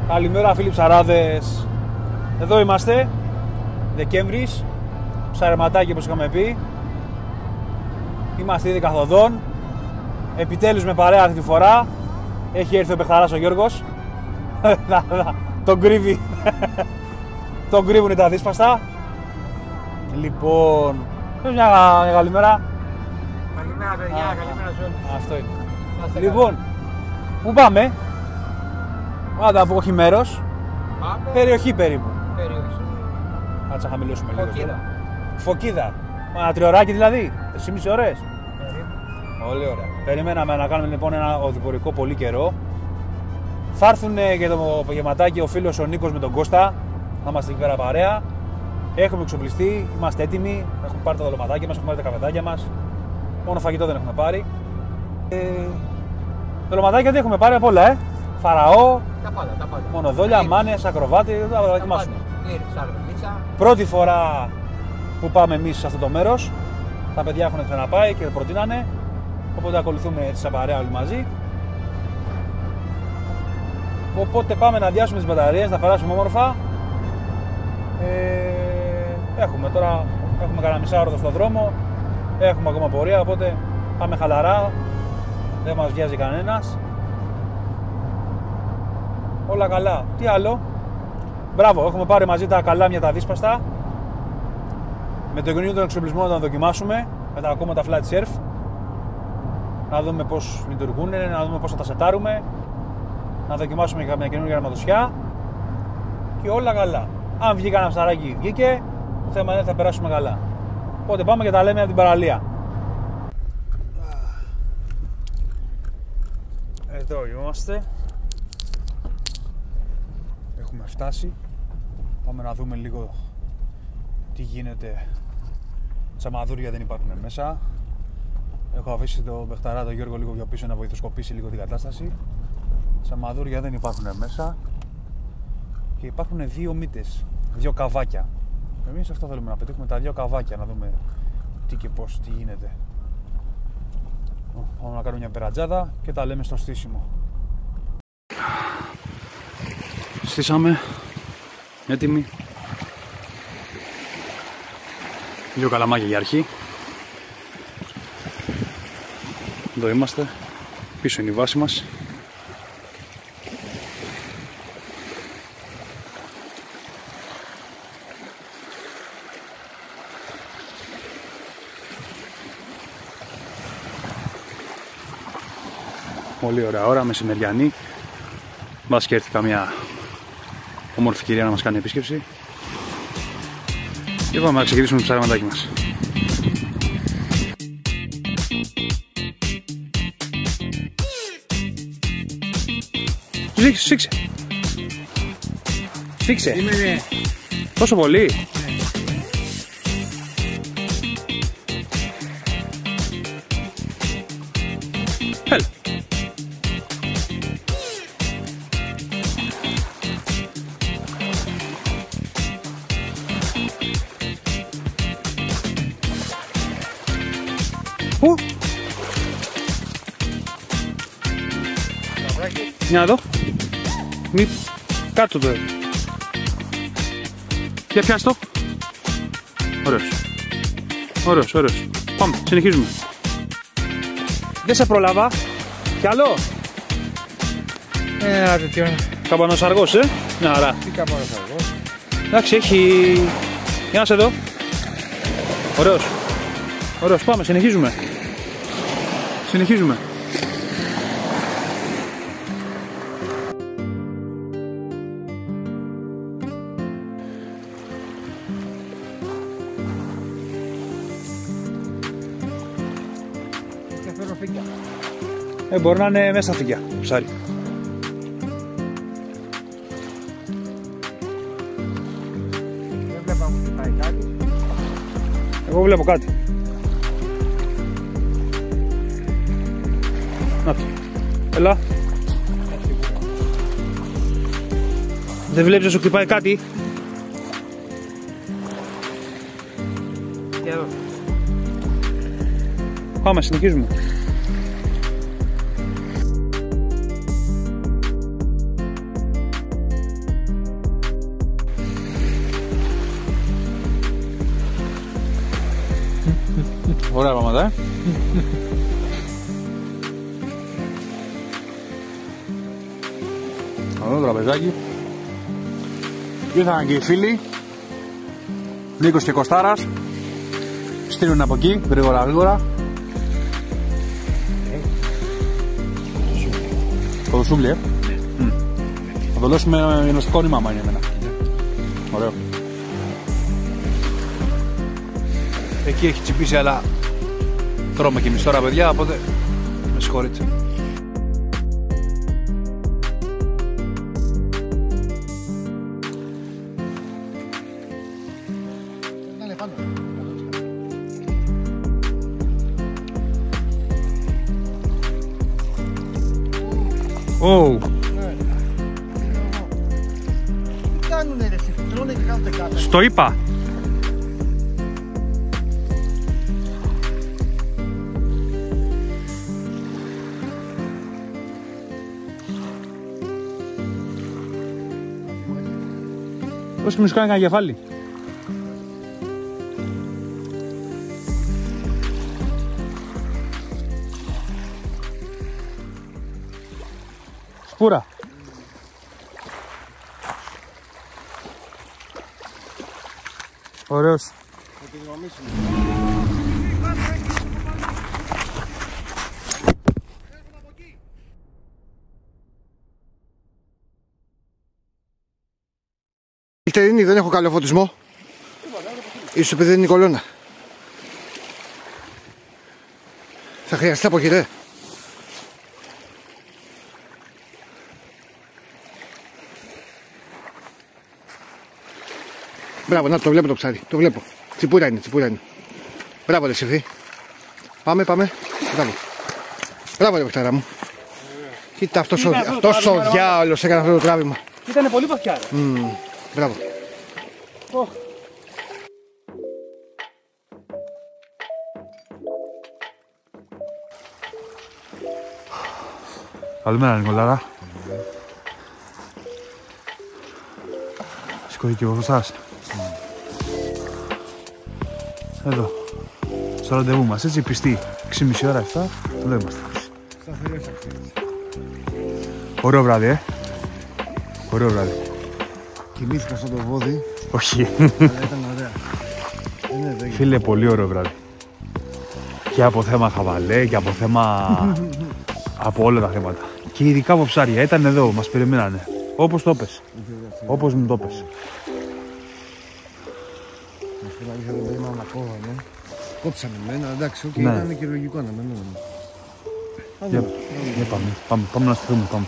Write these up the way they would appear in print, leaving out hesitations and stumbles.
Καλημέρα φίλοι ψαράδες. Εδώ είμαστε, Δεκέμβρης, ψαρεματάκι όπως είχαμε πει. Είμαστε ήδη καθοδόν. Επιτέλους με παρέα αυτή τη φορά. Έχει έρθει ο παιχταράς ο Γιώργος. Τον κρύβει. Τον κρύβουνε τα δύσπαστα. Λοιπόν, μια καλημέρα. Καλημέρα παιδιά, καλημέρα σε όλους. Αυτό είναι. Λοιπόν, πού πάμε? Άντα από όχι μέρος. Πάμε. Περιοχή περίπου. Περιοχή. Κάτσε να χαμηλώσουμε λίγο. Φωκίδα. Φωκίδα. Ένα τριωράκι δηλαδή, 3,5 ώρες. Περίπου. Πολύ ωραία. Περιμέναμε να κάνουμε λοιπόν ένα οδηπορικό πολύ καιρό. Θα έρθουν για το απογευματάκι ο φίλος ο Νίκος με τον Κώστα. Θα είμαστε εκεί πέρα παρέα. Έχουμε εξοπλιστεί, είμαστε έτοιμοι. Έχουμε πάρει τα δολωματάκια μας, έχουμε πάρει τα καφεδάκια μας. Μόνο φαγητό δεν έχουμε πάρει. Δολωματάκια δεν έχουμε πάρει απ' όλα, Φαραώ, Τα πάντα. μονοδόλια, μάνες, ακροβάτι, θα τα δοκιμάσουμε. Σαρδελίτσα. Πρώτη φορά που πάμε εμείς σε αυτό το μέρος. Τα παιδιά έχουν ξαναπάει και προτείνανε. Οπότε ακολουθούμε έτσι σαν παρέα όλοι μαζί. Οπότε πάμε να αδειάσουμε τις μπαταρίες, να περάσουμε όμορφα. Έχουμε κανένα μισάωρο στο δρόμο. Έχουμε ακόμα πορεία, οπότε πάμε χαλαρά. Δεν μας βιάζει κανένας. Όλα καλά. Τι άλλο? Μπράβο, έχουμε πάρει μαζί τα καλάμια τα δύσπαστα. Με τον καινούριο εξοπλισμό να τα δοκιμάσουμε. Με τα ακόμα τα flat surf. Να δούμε πώς λειτουργούν, να δούμε πώς θα τα σετάρουμε. Να δοκιμάσουμε και μια καινούργια αρματοσιά. Και όλα καλά. Αν βγει κανένα ψαράκι, βγήκε. Το θέμα είναι ότι θα περάσουμε καλά. Οπότε πάμε και τα λέμε από την παραλία. Εδώ είμαστε. Έχουμε φτάσει. Πάμε να δούμε λίγο τι γίνεται. Τσαμαδούρια δεν υπάρχουν μέσα. Έχω αφήσει τον παιχταρά τον Γιώργο λίγο πιο πίσω να βοηθοσκοπήσει λίγο την κατάσταση. Τσαμαδούρια δεν υπάρχουν μέσα. Και υπάρχουν δύο μύτες, δύο καβάκια. Εμείς αυτό θέλουμε να πετύχουμε, τα δύο καβάκια, να δούμε τι και πώς, τι γίνεται. Πάμε να κάνουμε μια περατζάδα και τα λέμε στο στήσιμο. Στήσαμε, έτοιμοι. Δύο καλαμάκια για αρχή. Εδώ είμαστε, πίσω είναι η βάση μας. Πολύ ωραία ώρα, μεσημεριανή. Μπας και έρθει καμιά όμορφη κυρία να μας κάνει επίσκεψη. Και πάμε να ξεκινήσουμε το ψαρεματάκι μας. Σφίξε. Σφίξε. Είμαι. Τόσο πολύ. Έλα. Πού? Για να δω. Μη κάτω το. Για πιάσ' το. Ωραίος. Πάμε, συνεχίζουμε. Δεν σε προλάβα. Κι άλλο. Τέτοιο. Καμπανός αργός, Μια χαρά. Τι καμπανός αργός. Εντάξει, έχει... Για να σε δω. Ωραίος, πάμε, συνεχίζουμε. Και φέρω φύκια. Μπορεί να είναι μέσα φύκια, ψάρι. Δεν βλέπαμε ότι πάει κάτι. Εγώ βλέπω κάτι. Να το. Έλα. Δεν βλέπεις να σου χτυπάει κάτι? Και εδώ. Πάμε, συνεχίζουμε. Ωραία πράγματα, Εδώ το τραπεζάκι. Ήρθαν και οι φίλοι Νίκος και Κωστάρας. Στείλουν από εκεί, γρήγορα. Κοδοσούμπλι, Θα το δώσουμε γνωστικό νήμα, άμα είναι εμένα. Ωραίο. Εκεί έχει τσιπήσει, αλλά τρώμε κι εμείς τώρα, παιδιά, οπότε με συγχωρείτε. Oh. Τι κάνουνε ρε, τρώνε και κάνουν κάτω. Στο είπα. Πώς μου σου κάνει κανένα κεφάλι. Σπούρα. Ωραίος. Θα την γομίσουμε. Ελτερίνη, δεν έχω καλό φωτισμό. Ίσως επειδή δεν είναι η κολόνα. Θα χρειαστεί από χειρέ. Μπράβο, να το βλέπω το ψάρι. Το βλέπω. Τσιπούρα είναι. Μπράβο, ρε Σεφή. Πάμε. Μπράβο, ρε παιχτάρα μου. Κοίτα, αυτός ο διάολος έκανε αυτό το τράβημα. Ήτανε πολύ βαθιά, ρε. Μπράβο. Καλημέρα, Νικολάρα. Σηκώθηκε ο Κωστάς. Εδώ. Στο ραντεβού μας, έτσι πιστή. 6,5 ώρα 7, εδώ είμαστε. Ωραίο βράδυ, Ωραίο βράδυ. Κοιμήθηκα στο το βόδι. Όχι. Αλλά ήταν ωραία. Φίλε, πολύ ωραίο βράδυ. Και από θέμα χαβαλέ και από θέμα... από όλα τα θέματα. Και ειδικά από ψάρια. Ήταν εδώ, μας περιμένανε. Όπως το πες. Όπως μου το πες. Στην αλήθεια δεν περίμενα να κόβανε. Κόψανε εμένα, εντάξει, okay, ήταν και λογικό να μένουμε. Πάμε να στηθούμε, πάμε.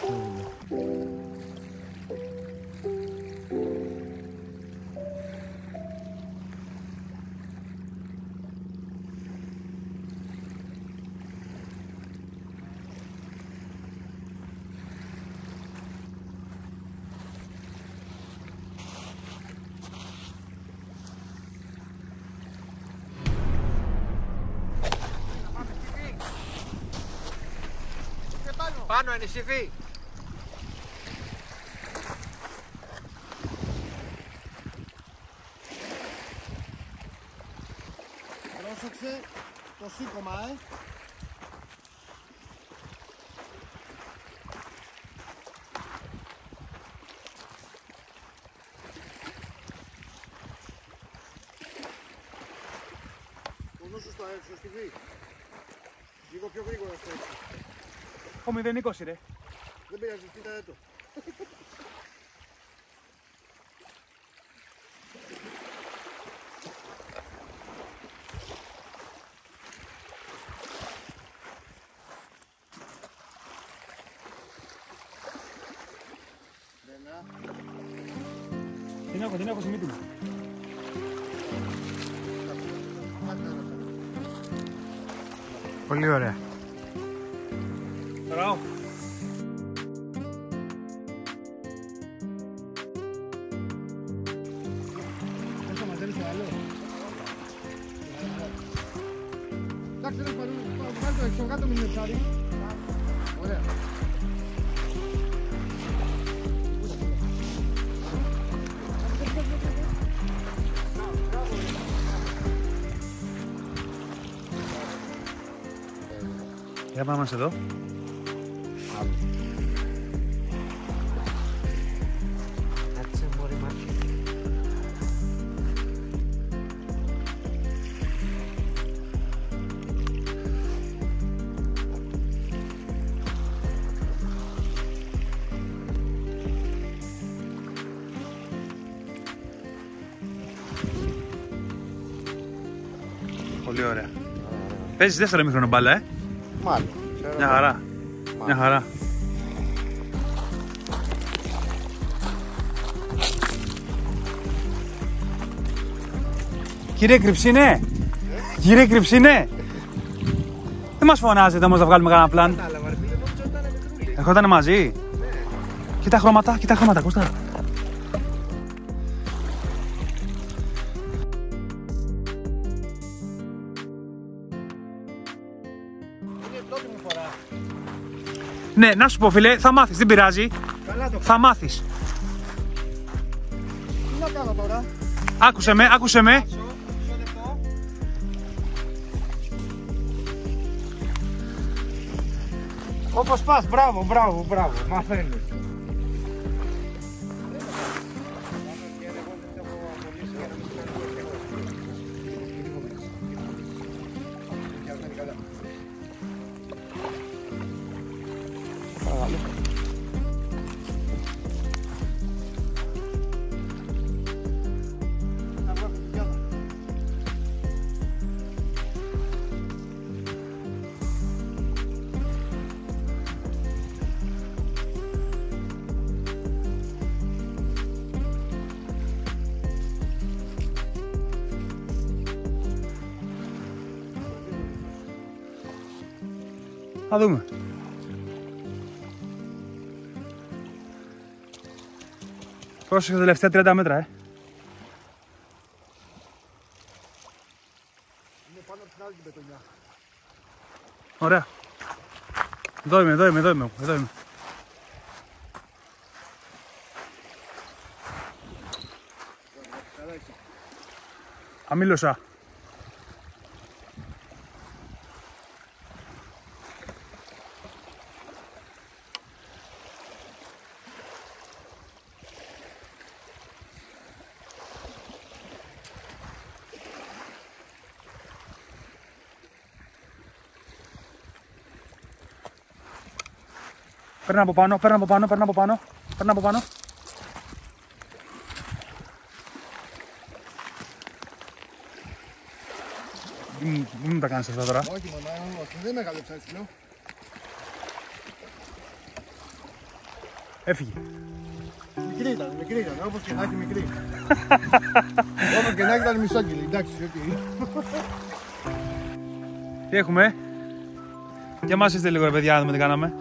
Πάνω ανησυχεί. Πρόσεξε το σήκωμα, Το νου σου στο στη βή. Λίγο πιο γρήγορα στο έξω. Ο 0-20, ρε. Δεν πειράζει, κοίτα έτω. Την έχω στη μύτη μου. Πολύ ωραία. Μπράβο. Δεν θα μαζεύεις το άλλο. Εντάξει, δεν πάρουμε. Βγάλει το έξω, κάτω μην είναι ψάρι. Ωραία. Για πάμε εδώ. Πολύ ωραία. Παίζεις δεύτερο ημίχρονο μπάλα, Μάλλον. Μια χαρά. Μια χαρά. Κύριε Κρυψίνε! Κύριε Κρυψίνε! Δεν μας φωνάζετε όμως να βγάλουμε κανένα πλάν. Ερχότανε μαζί. Κοίτα χρώματα, Κώστα. Ναι, να σου πω φίλε, θα μάθεις, δεν πειράζει. Θα μάθεις. Τι να κάνω τώρα? Άκουσε με. Όπως πας, μπράβο, μαθαίνεις. Θα δούμε. Πρόσεχε τα τελευταία 30 μέτρα, Είναι πάνω από την άλλη την πετονιά. Ωραία. Εδώ είμαι. Αμήλωσα. Παίρνω από πάνω. Μην τα κάνεις αυτά τώρα. Όχι, δεν μεγαλέψα έτσι λέω. Έφυγε. Μικρή ήταν, όπως και να έχει μικρή. Όπως και να έχει ήταν μισόκυλη, εντάξει, οκ. Τι έχουμε? Για μας είστε λίγο ρε παιδιά, να δούμε τι κάναμε.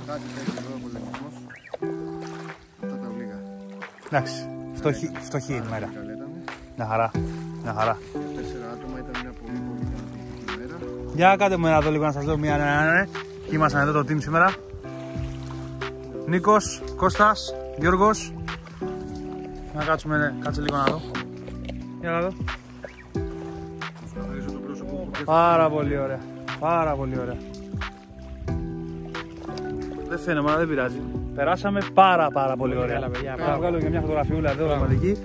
Κάτι τέτοιο εδώ πολεμισμός. Αυτά τα ολίγα. Εντάξει, φτωχή ημέρα. Μια χαρά. 4 άτομα ήταν μια πολύ ικανοποιητική ημέρα. Για κάντε μου ένα εδώ λίγο να σας δω μια ναι. Και ήμασταν εδώ το team σήμερα. Νίκος, Κώστας, Γιώργος. Να κάτσουμε, κάτσε λίγο να δω. Για να δω. Πάρα πολύ ωραία. Δεν φαίνομαι, αλλά δεν πειράζει. Περάσαμε πάρα πολύ ωραία. Θα βγάλω και μια φωτογραφιούλα εδώ ρομαντική.